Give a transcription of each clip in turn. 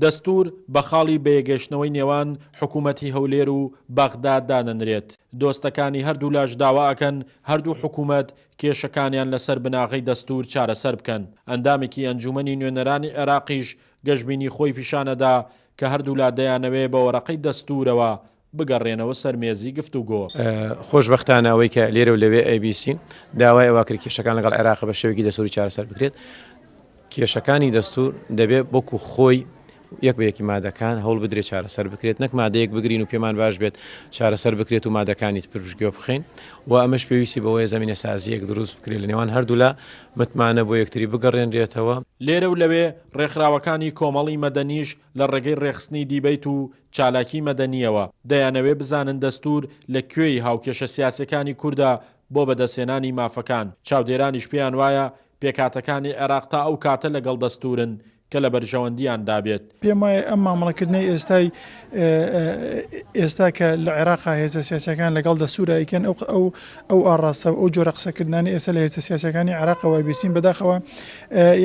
دەستور بە خاڵی بەیەگەشتنەوەی نێوان حکوومەتی هەولێر و بەغداد دانەنرێت. دۆستەکانی هەردوو لاش داواکەن هەردوو حکوومەت کێشەکانیان لەسەر بناغی دەستور چارەسەر بکەن. ئەندامێکی ئەنجومەنی نوێنەرانی عێراقیش گەشتبینی خۆی پیشانەدا کە هەردوو لا دەیانەوێ بە وەرەقەی دەستورەوە بگەڕێنەوە سەرمێزی گفتوگۆ. خۆشبەختانە ئەوەی کە لێرە و لەوێ ABC داوای ئەواکر کێشەکان لەگەڵ عێراق بە شێوەیەکی دەستوری چارەسەر بکرێت. کێشەکانی دەستور دەبێت بۆکو خۆی یەک بە یەکی مادەکان هەوڵ بدرێت چارەسەر بکرێت، نەک مادەیەک بگرین و پێمان باش بێت چارەسەر بکرێت و مادەکانی پرژگوێ بخین و ئەمەش پێویستی بەوەی زەمینە سازیەک دروست بکرێت لە نێوان هەردوو لا متمانە بۆ یەکتری بگەڕێنرێتەوە. لێرە و لەوێ ڕێکخراوەکانی کۆمەڵی مەدەنیش لە ڕێگەی ڕێخستنی دیبەیت و چالاکی مەدەنیەوە دەیانەوێ بزانن دەستور لە کوێی هاوکێشە سیاسەکانی کووردا بۆ بەدەستێنانی مافەکان. چاودێرانیش پێیان وایە پێکاتەکانی عێراق تا ئەو کاتە لەگەڵ دەستورن کە لە بەرژەوەندیان دابێت. پێم وایە ئەم مامەڵەکردنەی ئێستا کە لە عێراقا هێزە سیاسەکان لەگەڵ دەستورایکەن ئەو ئاڕاستە ئەو جۆرە قسەکردانی ئێستا لە هێزە سیاسەکانی عێراقەوە بیسین بەداخەوە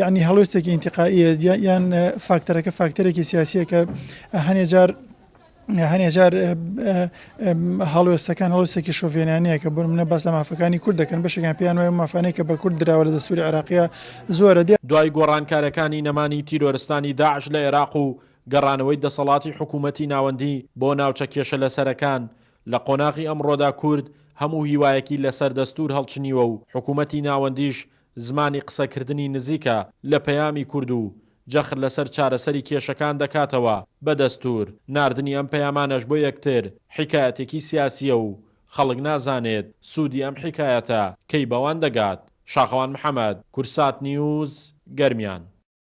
یعنی هەڵوێستێکی ئینتیقائیە یان فاکتەرەکە فاکتەرێکی سیاسیە کە هەنێجار هەڵوێستەکان هەڵوێستێکی شۆڤێنانەیە کە بۆ منە باس لە مافەکانی کورد دەکەن بەشێکیان پێیان وایە مافانەی کە بە کورد دراوە لە دەستوری عێراقیە زۆرە دێ. دوای گۆڕانکارەکانی نەمانی تیرۆرستانی داعش لە عێراق و گەڕانەوەی دەسەڵاتی حکوومەتی ناوەندی بۆ ناوچە کێشە لەسەرەکان لە قۆناغی ئەمڕۆدا کورد هەموو هیوایەکی لەسەر دەستور هەڵچنیوە و حکوومەتی ناوەندیش زمانی قسەکردنی نزیکە لە پەیامی کورد و جەخر لەسەر چارەسەری کێشەکان دەکاتەوە بە دەستور. ناردنی ئەم پەیامانەش بۆ یەکتر حیکایەتێکی سیاسیە و خەڵک نازانێت سوودی ئەم حیکایەتە کەی بەوان دەگات. شاخەوان محەممەد، کورسات نیوز، گەرمیان.